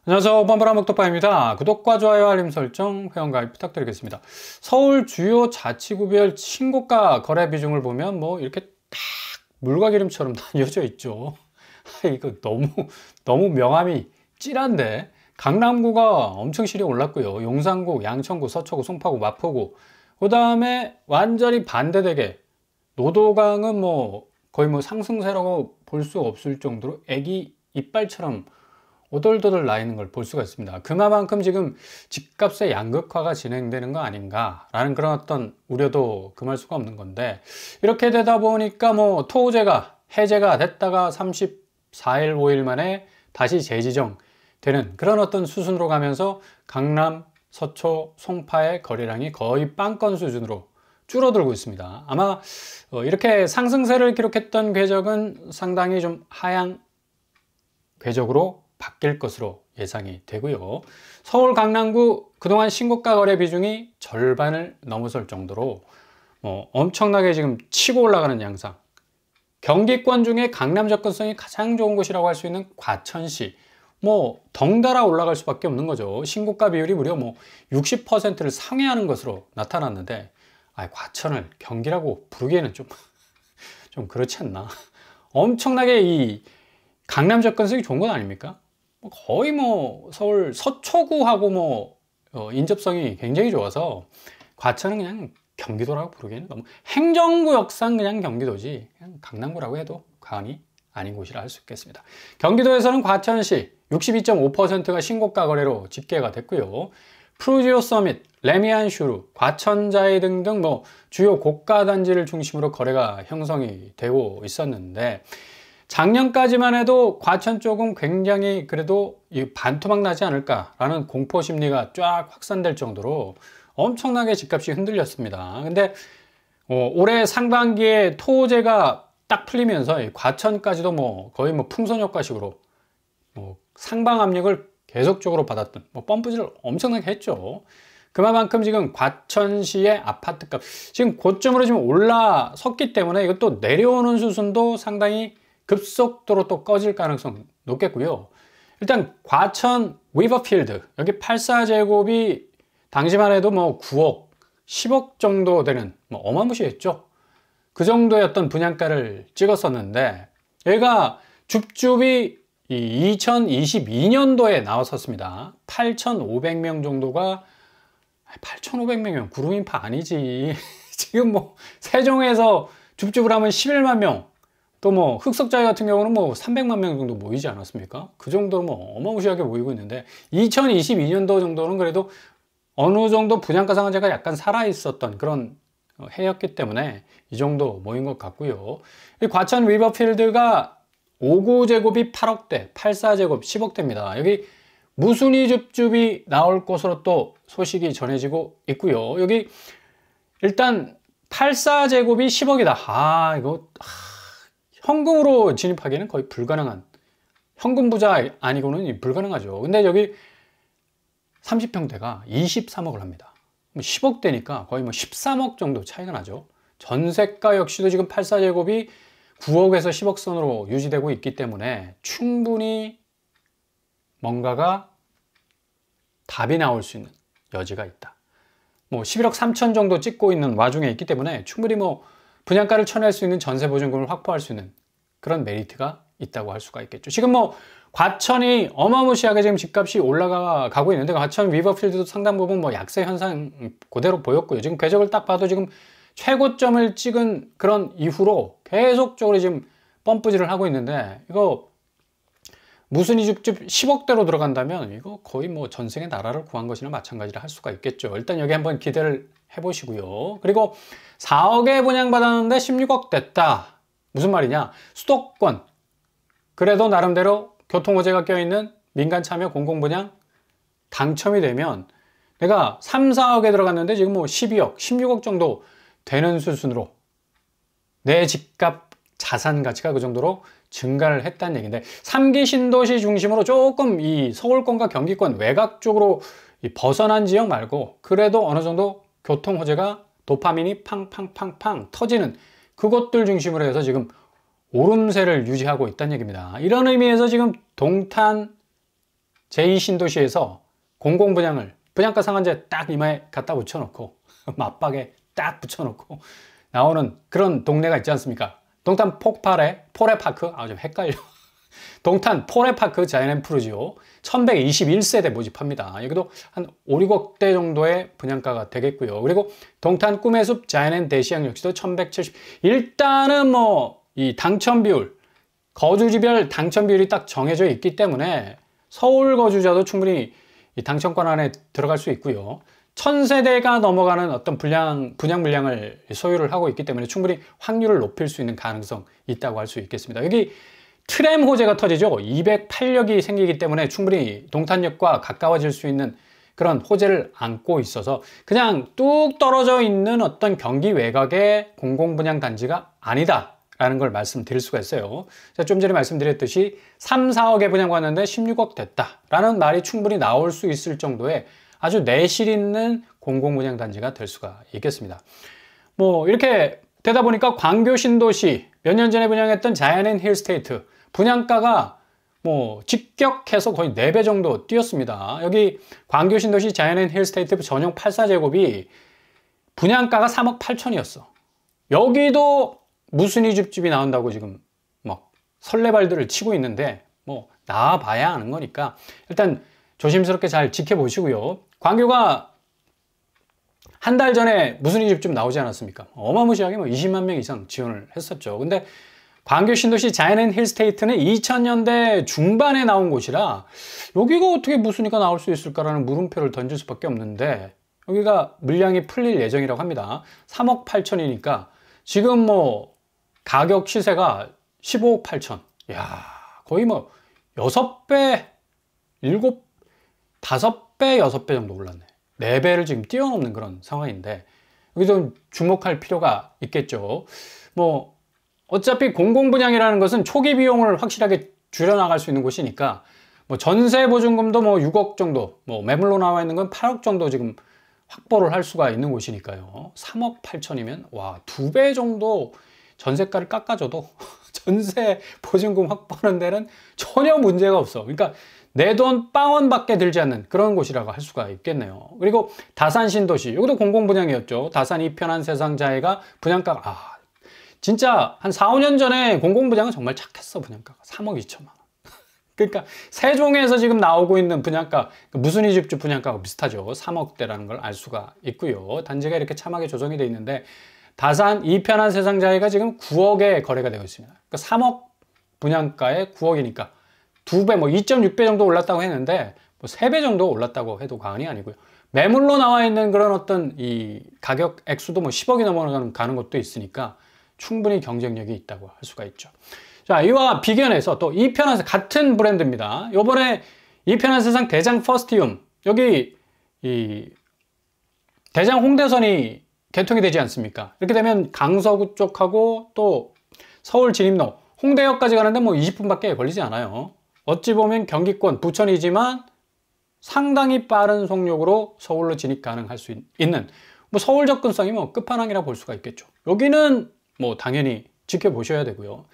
안녕하세요. 뻔뻔한 먹덕바입니다. 구독과 좋아요, 알림 설정, 회원가입 부탁드리겠습니다. 서울 주요 자치구별 신고가 거래 비중을 보면 뭐 이렇게 딱 물과 기름처럼 나뉘어져 있죠. 이거 너무 명암이 찔한데 강남구가 엄청 실이 올랐고요. 용산구, 양천구, 서초구, 송파구, 마포구. 그 다음에 완전히 반대되게 노도강은 뭐 거의 뭐 상승세라고 볼 수 없을 정도로 애기 이빨처럼 오돌도돌 나 있는 걸 볼 수가 있습니다. 그만큼 지금 집값의 양극화가 진행되는 거 아닌가라는 그런 어떤 우려도 금할 수가 없는 건데, 이렇게 되다 보니까 뭐 토제가 해제가 됐다가 34일, 5일 만에 다시 재지정되는 그런 어떤 수순으로 가면서 강남, 서초, 송파의 거래량이 거의 빵건 수준으로 줄어들고 있습니다. 아마 이렇게 상승세를 기록했던 궤적은 상당히 좀 하향 궤적으로 바뀔 것으로 예상이 되고요. 서울 강남구 그동안 신고가 거래 비중이 절반을 넘어설 정도로 엄청나게 지금 치고 올라가는 양상. 경기권 중에 강남 접근성이 가장 좋은 곳이라고 할 수 있는 과천시, 덩달아 올라갈 수밖에 없는 거죠. 신고가 비율이 무려 60%를 상회하는 것으로 나타났는데, 과천을 경기라고 부르기에는 좀 그렇지 않나. 엄청나게 이 강남 접근성이 좋은 건 아닙니까? 거의 서울 서초구하고 인접성이 굉장히 좋아서 과천은 그냥 경기도라고 부르기에는 너무 행정구역상 그냥 경기도지, 그냥 강남구라고 해도 과언이 아닌 곳이라 할 수 있겠습니다. 경기도에서는 과천시 62.5%가 신고가 거래로 집계가 됐고요. 프루지오 서밋, 레미안 슈루, 과천자이 등등 주요 고가 단지를 중심으로 거래가 형성이 되고 있었는데, 작년까지만 해도 과천 쪽은 굉장히 그래도 반토막 나지 않을까라는 공포 심리가 쫙 확산될 정도로 엄청나게 집값이 흔들렸습니다. 근데 올해 상반기에 토제가 딱 풀리면서 과천까지도 거의 풍선 효과식으로 상방 압력을 계속적으로 받았던 펌프질을 엄청나게 했죠. 그만큼 지금 과천시의 아파트값 지금 고점으로 지금 올라섰기 때문에 이것도 내려오는 수순도 상당히 급속도로 또 꺼질 가능성 높겠고요. 일단 과천 위버필드 여기 84제곱이 당시만 해도 9억, 10억 정도 되는 어마무시했죠. 그 정도의 어떤 분양가를 찍었었는데, 얘가 줍줍이 2022년도에 나왔었습니다. 8,500명 정도가 8,500명이면 구름인파 아니지. 지금 세종에서 줍줍을 하면 11만 명, 또 흑석자리 같은 경우는 300만 명 정도 모이지 않았습니까? 그 정도로 어마무시하게 모이고 있는데, 2022년도 정도는 그래도 어느 정도 분양가 상한제가 약간 살아있었던 그런 해였기 때문에 이 정도 모인 것 같고요. 이 과천 리버필드가 59제곱이 8억대, 84제곱 10억대입니다. 여기 무순위 줍줍이 나올 것으로 또 소식이 전해지고 있고요. 여기 일단 84제곱이 10억이다. 이거 현금으로 진입하기에는 거의 불가능한, 현금 부자 아니고는 불가능하죠. 근데 여기 30평대가 23억을 합니다. 10억대니까 거의 13억 정도 차이가 나죠. 전세가 역시도 지금 84제곱이 9억에서 10억 선으로 유지되고 있기 때문에 충분히 뭔가가 답이 나올 수 있는 여지가 있다. 11억 3천 정도 찍고 있는 와중에 있기 때문에 충분히 분양가를 쳐낼 수 있는 전세 보증금을 확보할 수 있는 그런 메리트가 있다고 할 수가 있겠죠. 지금 과천이 어마무시하게 지금 집값이 올라가고 있는데, 과천 리버필드도 상당 부분 약세 현상 그대로 보였고요. 지금 궤적을 딱 봐도 지금 최고점을 찍은 그런 이후로 계속적으로 지금 펌프질을 하고 있는데, 이거 무순위 줍줍 10억대로 들어간다면 이거 거의 전생에 나라를 구한 것이나 마찬가지라 할 수가 있겠죠. 일단 여기 한번 기대를 해보시고요. 그리고 4억에 분양받았는데 16억 됐다. 무슨 말이냐? 수도권, 그래도 나름대로 교통호재가 껴있는 민간 참여 공공분양 당첨이 되면 내가 3, 4억에 들어갔는데 지금 12억, 16억 정도 되는 수순으로 내 집값 자산 가치가 그 정도로 증가를 했다는 얘기인데, 3기 신도시 중심으로 조금 이 서울권과 경기권 외곽 쪽으로 벗어난 지역 말고 그래도 어느 정도 교통호재가 도파민이 팡팡팡팡 터지는 그것들 중심으로 해서 지금 오름세를 유지하고 있다는 얘기입니다. 이런 의미에서 지금 동탄 제2신도시에서 공공분양을 분양가 상한제 딱 이마에 갖다 붙여놓고 맞박에 딱 붙여놓고 나오는 그런 동네가 있지 않습니까? 동탄 포레파크, 좀 헷갈려. 동탄 포레파크 자이앤푸르지오 1121세대 모집합니다. 여기도 한 5, 6억대 정도의 분양가가 되겠고요. 그리고 동탄 꿈의 숲 자이앤대시양 역시도 1170. 일단은 뭐 이 당첨 비율, 거주지별 당첨 비율이 딱 정해져 있기 때문에 서울 거주자도 충분히 이 당첨권 안에 들어갈 수 있고요. 1000세대가 넘어가는 어떤 분양 물량을 소유를 하고 있기 때문에 충분히 확률을 높일 수 있는 가능성이 있다고 할 수 있겠습니다. 여기 트램 호재가 터지죠. 208역이 생기기 때문에 충분히 동탄역과 가까워질 수 있는 그런 호재를 안고 있어서 그냥 뚝 떨어져 있는 어떤 경기 외곽의 공공분양 단지가 아니다라는 걸 말씀드릴 수가 있어요. 좀 전에 말씀드렸듯이 3, 4억에 분양받는데 16억 됐다라는 말이 충분히 나올 수 있을 정도의 아주 내실 있는 공공분양 단지가 될 수가 있겠습니다. 뭐 이렇게 되다 보니까 광교 신도시 몇 년 전에 분양했던 자이앤힐스테이트 분양가가 뭐 직격해서 거의 4배 정도 뛰었습니다. 여기 광교 신도시 자이앤힐스테이트 전용 84제곱이 분양가가 3억 8천이었어. 여기도 무슨 이 집집이 나온다고 지금 막 설레발들을 치고 있는데 뭐 나와봐야 아는 거니까 일단 조심스럽게 잘 지켜보시고요. 광교가 한 달 전에 무슨 이 집집 나오지 않았습니까? 어마무시하게 뭐 20만 명 이상 지원을 했었죠. 근데 광교 신도시 자이앤힐스테이트는 2000년대 중반에 나온 곳이라 여기가 어떻게 무순위가 나올 수 있을까라는 물음표를 던질 수밖에 없는데 여기가 물량이 풀릴 예정이라고 합니다. 3억 8천이니까 지금 뭐 가격 시세가 15억 8천. 야, 거의 뭐 6배, 5배, 6배 정도 올랐네. 4배를 지금 뛰어넘는 그런 상황인데 여기서 주목할 필요가 있겠죠. 뭐 어차피 공공분양이라는 것은 초기 비용을 확실하게 줄여나갈 수 있는 곳이니까 뭐 전세 보증금도 뭐 6억 정도, 뭐 매물로 나와 있는 건 8억 정도 지금 확보를 할 수가 있는 곳이니까요. 3억 8천이면 와, 2배 정도 전세가를 깎아줘도 전세 보증금 확보하는 데는 전혀 문제가 없어. 그러니까 내 돈 빵원밖에 들지 않는 그런 곳이라고 할 수가 있겠네요. 그리고 다산 신도시, 여기도 공공분양이었죠. 다산 이편한 세상자해가 분양가가 진짜 한 4, 5년 전에 공공분양은 정말 착했어. 분양가가 3억 2천만 원. 그러니까 세종에서 지금 나오고 있는 분양가, 무순이 집주 분양가가 비슷하죠. 3억대라는 걸 알 수가 있고요. 단지가 이렇게 참하게 조성이 되어 있는데 다산 이편한 세상자해가 지금 9억에 거래가 되고 있습니다. 그러니까 3억 분양가에 9억이니까 2배, 뭐 2.6배 정도 올랐다고 했는데 뭐 3배 정도 올랐다고 해도 과언이 아니고요. 매물로 나와 있는 그런 어떤 이 가격 액수도 뭐 10억이 넘어가는 것도 있으니까 충분히 경쟁력이 있다고 할 수가 있죠. 자, 이와 비견해서 또 이편한 같은 브랜드입니다. 요번에 이편한 세상 대장 퍼스티움, 여기 이 대장 홍대선이 개통이 되지 않습니까? 이렇게 되면 강서구 쪽하고 또 서울 진입로 홍대역까지 가는데 뭐 20분밖에 걸리지 않아요. 어찌 보면 경기권 부천이지만 상당히 빠른 속력으로 서울로 진입 가능할 수 있는 뭐 서울 접근성이 뭐 끝판왕이라 볼 수가 있겠죠. 여기는 뭐 당연히 지켜보셔야 되고요.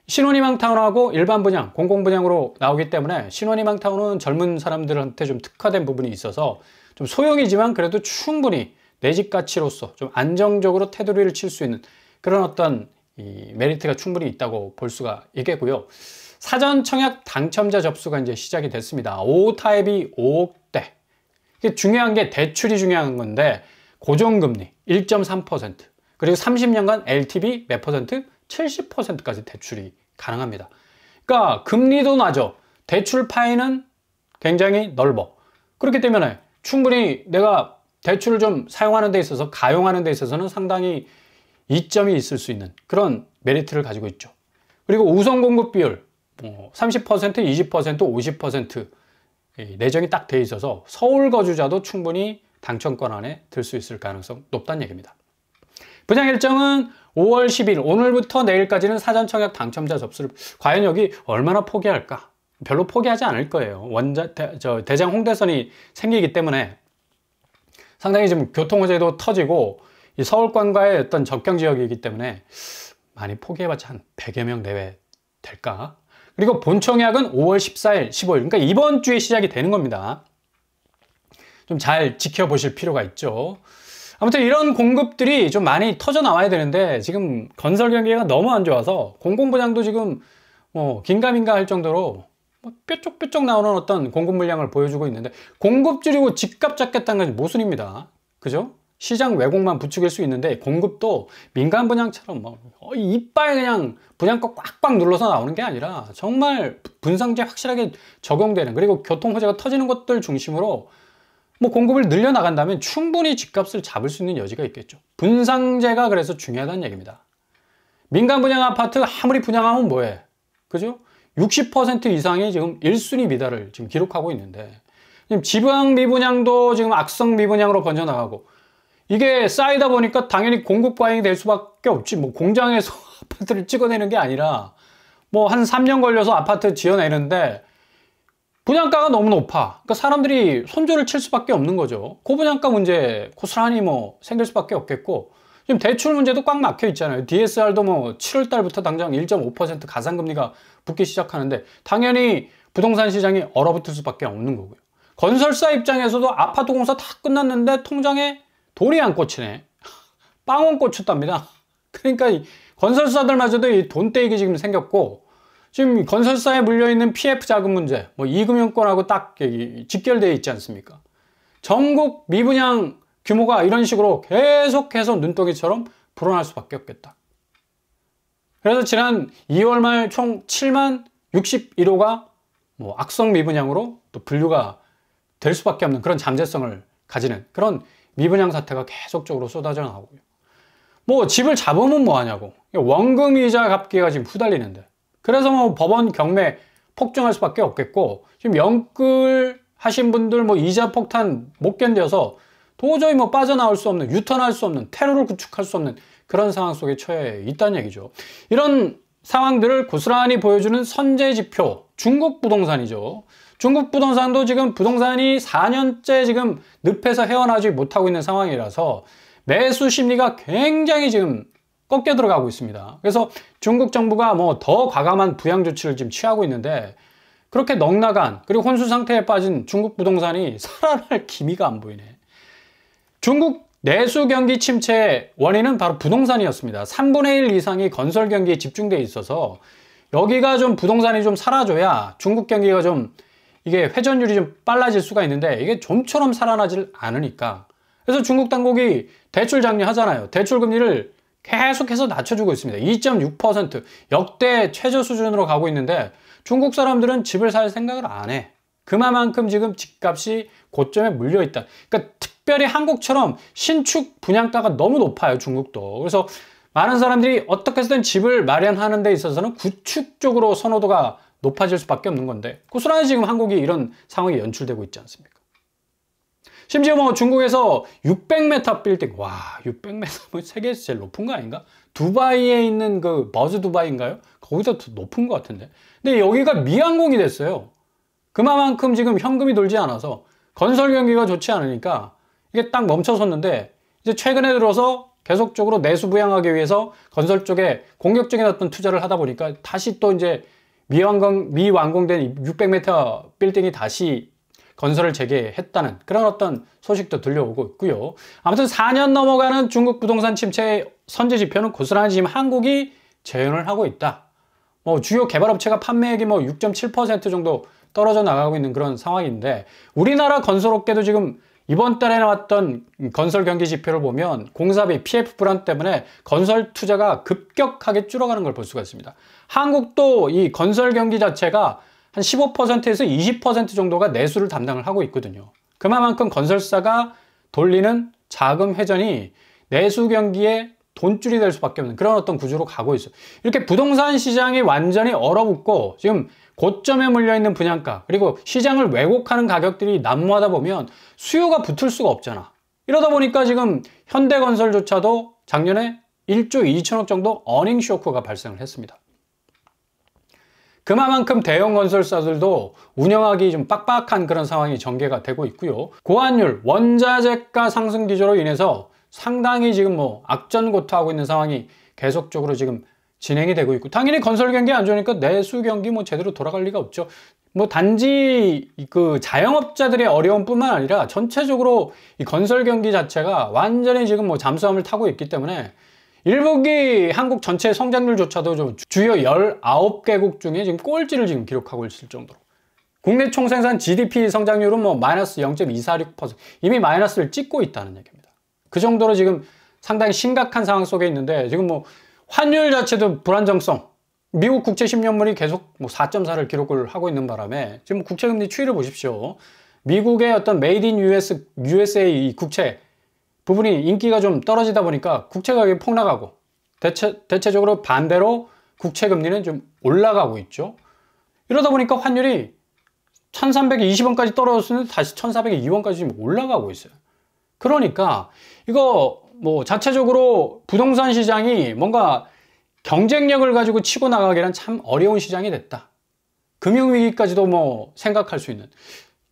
신혼희망타운하고 일반 분양, 공공분양으로 나오기 때문에 신혼희망타운은 젊은 사람들한테 좀 특화된 부분이 있어서 좀 소형이지만 그래도 충분히 내 집 가치로서 좀 안정적으로 테두리를 칠 수 있는 그런 어떤 이 메리트가 충분히 있다고 볼 수가 있겠고요. 사전 청약 당첨자 접수가 이제 시작이 됐습니다. 5타입이 5억대. 이게 중요한 게 대출이 중요한 건데 고정금리 1.3% 그리고 30년간 LTV 몇 퍼센트? 70%까지 대출이 가능합니다. 그러니까 금리도 낮아. 대출 파이는 굉장히 넓어. 그렇기 때문에 충분히 내가 대출을 좀 사용하는 데 있어서 가용하는 데 있어서는 상당히 이점이 있을 수 있는 그런 메리트를 가지고 있죠. 그리고 우선 공급 비율 30%, 20%, 50% 내정이 딱 돼 있어서 서울 거주자도 충분히 당첨권 안에 들 수 있을 가능성 높다는 얘기입니다. 분양 일정은 5월 10일 오늘부터 내일까지는 사전 청약 당첨자 접수를 과연 여기 얼마나 포기할까? 별로 포기하지 않을 거예요. 대장 홍대선이 생기기 때문에 상당히 좀 교통호재도 터지고 이 서울권과의 어떤 접경 지역이기 때문에 많이 포기해봤자 한 100여 명 내외 될까? 그리고 본청약은 5월 14일, 15일. 그러니까 이번 주에 시작이 되는 겁니다. 좀 잘 지켜보실 필요가 있죠. 아무튼 이런 공급들이 좀 많이 터져 나와야 되는데 지금 건설 경기가 너무 안 좋아서 공공부장도 지금 긴가민가 할 정도로 뾰족뾰족 나오는 어떤 공급 물량을 보여주고 있는데 공급 줄이고 집값 잡겠다는 건 모순입니다. 그죠? 시장 왜곡만 부추길 수 있는데 공급도 민간 분양처럼 이빨 그냥 분양가 꽉꽉 눌러서 나오는 게 아니라 정말 분상제 확실하게 적용되는 그리고 교통 호재가 터지는 것들 중심으로 공급을 늘려나간다면 충분히 집값을 잡을 수 있는 여지가 있겠죠. 분상제가 그래서 중요하다는 얘기입니다. 민간 분양 아파트 아무리 분양하면 뭐해? 그죠? 60% 이상이 지금 1순위 미달을 지금 기록하고 있는데 지금 지방 미분양도 지금 악성 미분양으로 번져나가고 이게 쌓이다 보니까 당연히 공급 과잉이 될 수밖에 없지. 공장에서 아파트를 찍어내는 게 아니라 한 3년 걸려서 아파트 지어내는데 분양가가 너무 높아. 그러니까 사람들이 손절을 칠 수밖에 없는 거죠. 고분양가 문제 고스란히 생길 수밖에 없겠고 지금 대출 문제도 꽉 막혀 있잖아요. DSR도 7월 달부터 당장 1.5% 가상금리가 붙기 시작하는데 당연히 부동산 시장이 얼어붙을 수밖에 없는 거고요. 건설사 입장에서도 아파트 공사 다 끝났는데 통장에 돈이 안 꽂히네. 빵원 꽂혔답니다. 그러니까 건설사들마저도 이 돈떼이기 지금 생겼고 지금 건설사에 물려있는 PF 자금 문제, 이금융권하고 딱 직결되어 있지 않습니까? 전국 미분양 규모가 이런 식으로 계속해서 눈덩이처럼 불어날 수밖에 없겠다. 그래서 지난 2월 말 총 7만 61호가 악성 미분양으로 또 분류가 될 수밖에 없는 그런 잠재성을 가지는 그런 미분양 사태가 계속적으로 쏟아져 나오고요. 집을 잡으면 뭐하냐고. 원금 이자 갚기가 지금 후달리는데. 그래서 법원 경매 폭증할 수밖에 없겠고 지금 영끌 하신 분들 이자 폭탄 못 견뎌서 도저히 빠져나올 수 없는 유턴할 수 없는 테러를 구축할 수 없는 그런 상황 속에 처해 있다는 얘기죠. 이런 상황들을 고스란히 보여주는 선제지표 중국 부동산이죠. 중국 부동산도 지금 부동산이 4년째 지금 늪에서 헤어나지 못하고 있는 상황이라서 매수 심리가 굉장히 지금 꺾여 들어가고 있습니다. 그래서 중국 정부가 더 과감한 부양 조치를 지금 취하고 있는데 그렇게 넉나간 그리고 혼수 상태에 빠진 중국 부동산이 살아날 기미가 안 보이네. 중국 내수 경기 침체의 원인은 바로 부동산이었습니다. 3분의 1 이상이 건설 경기에 집중되어 있어서 여기가 좀 부동산이 좀 사라져야 중국 경기가 좀 이게 회전율이 좀 빨라질 수가 있는데 이게 좀처럼 살아나질 않으니까 그래서 중국 당국이 대출 장려하잖아요. 대출 금리를 계속해서 낮춰주고 있습니다. 2.6% 역대 최저 수준으로 가고 있는데 중국 사람들은 집을 살 생각을 안 해. 그만큼 지금 집값이 고점에 물려 있다. 그러니까 특별히 한국처럼 신축 분양가가 너무 높아요. 중국도. 그래서 많은 사람들이 어떻게 해서든 집을 마련하는 데 있어서는 구축 쪽으로 선호도가 높아질 수밖에 없는 건데 고스란히 지금 한국이 이런 상황이 연출되고 있지 않습니까? 심지어 중국에서 600m 빌딩, 600m 세계에서 제일 높은 거 아닌가? 두바이에 있는 그 버즈 두바이인가요? 거기다 더 높은 것 같은데. 근데 여기가 미완공이 됐어요. 그만큼 지금 현금이 돌지 않아서 건설 경기가 좋지 않으니까 이게 딱 멈춰섰는데 이제 최근에 들어서 계속적으로 내수 부양하기 위해서 건설 쪽에 공격적인 어떤 투자를 하다 보니까 다시 또 이제 미완공된 600m 빌딩이 다시 건설을 재개했다는 그런 어떤 소식도 들려오고 있고요. 아무튼 4년 넘어가는 중국 부동산 침체의 선제 지표는 고스란히 지금 한국이 재현을 하고 있다. 주요 개발업체가 판매액이 6.7% 정도 떨어져 나가고 있는 그런 상황인데 우리나라 건설업계도 지금 이번 달에 나왔던 건설 경기 지표를 보면 공사비 PF 불안 때문에 건설 투자가 급격하게 줄어가는 걸 볼 수가 있습니다. 한국도 이 건설 경기 자체가 한 15%에서 20% 정도가 내수를 담당을 하고 있거든요. 그만큼 건설사가 돌리는 자금 회전이 내수 경기에 돈줄이 될 수밖에 없는 그런 어떤 구조로 가고 있어요. 이렇게 부동산 시장이 완전히 얼어붙고 지금 고점에 물려있는 분양가 그리고 시장을 왜곡하는 가격들이 난무하다 보면 수요가 붙을 수가 없잖아. 이러다 보니까 지금 현대건설조차도 작년에 1조 2천억 정도 어닝 쇼크가 발생을 했습니다. 그만큼 대형 건설사들도 운영하기 좀 빡빡한 그런 상황이 전개가 되고 있고요. 고환율, 원자재가 상승 기조로 인해서 상당히 지금 악전고투하고 있는 상황이 계속적으로 지금 진행이 되고 있고, 당연히 건설 경기 안 좋으니까 내수 경기 뭐 제대로 돌아갈 리가 없죠. 뭐 단지 그 자영업자들의 어려움뿐만 아니라 전체적으로 이 건설 경기 자체가 완전히 지금 뭐 잠수함을 타고 있기 때문에 1분기 한국 전체 성장률조차도 좀 주요 19개국 중에 지금 꼴찌를 지금 기록하고 있을 정도로, 국내 총생산 GDP 성장률은 뭐 마이너스 0.246%, 이미 마이너스를 찍고 있다는 얘기입니다. 그 정도로 지금 상당히 심각한 상황 속에 있는데, 지금 뭐 환율 자체도 불안정성, 미국 국채 10년물이 계속 뭐 4.4를 기록을 하고 있는 바람에 지금 국채금리 추이를 보십시오. 미국의 어떤 메이드 인 USA 이 국채 부분이 인기가 좀 떨어지다 보니까 국채 가격이 폭락하고, 대체적으로 반대로 국채 금리는 좀 올라가고 있죠. 이러다 보니까 환율이 1320원까지 떨어졌는데 다시 1402원까지 지금 올라가고 있어요. 그러니까 이거 뭐 자체적으로 부동산 시장이 뭔가 경쟁력을 가지고 치고 나가기란 참 어려운 시장이 됐다. 금융위기까지도 뭐 생각할 수 있는.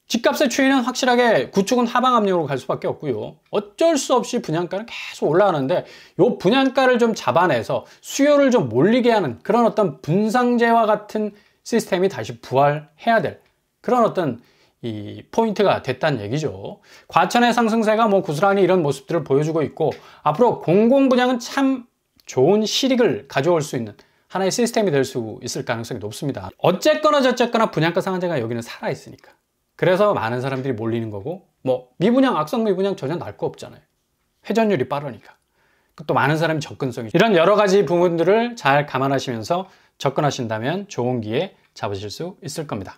집값의 추이는 확실하게 구축은 하방 압력으로 갈 수밖에 없고요. 어쩔 수 없이 분양가는 계속 올라가는데, 이 분양가를 좀 잡아내서 수요를 좀 몰리게 하는 그런 어떤 분상제와 같은 시스템이 다시 부활해야 될 그런 어떤 이 포인트가 됐다는 얘기죠. 과천의 상승세가 뭐 고스란히 이런 모습들을 보여주고 있고, 앞으로 공공분양은 참 좋은 실익을 가져올 수 있는 하나의 시스템이 될 수 있을 가능성이 높습니다. 어쨌거나 저쨌거나 분양가 상한제가 여기는 살아있으니까. 그래서 많은 사람들이 몰리는 거고, 뭐 미분양, 악성 미분양 전혀 날 거 없잖아요. 회전율이 빠르니까. 또 많은 사람이 접근성이, 이런 여러 가지 부분들을 잘 감안하시면서 접근하신다면 좋은 기회 잡으실 수 있을 겁니다.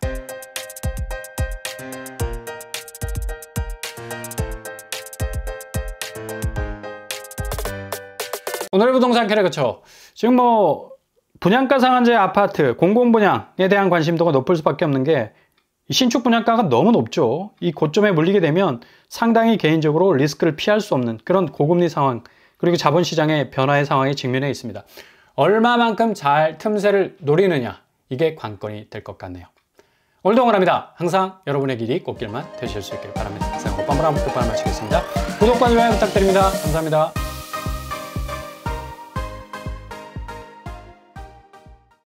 오늘의 부동산 캐릭터처, 지금 뭐 분양가 상한제 아파트, 공공분양에 대한 관심도가 높을 수밖에 없는 게, 신축 분양가가 너무 높죠. 이 고점에 물리게 되면 상당히 개인적으로 리스크를 피할 수 없는 그런 고금리 상황, 그리고 자본시장의 변화의 상황에 직면해 있습니다. 얼마만큼 잘 틈새를 노리느냐, 이게 관건이 될 것 같네요. 오늘도 응원합니다. 항상 여러분의 길이 꽃길만 되실 수 있기를 바랍니다. 항상 오빠무랑 끝발 마치겠습니다. 구독과 좋아요 부탁드립니다. 감사합니다.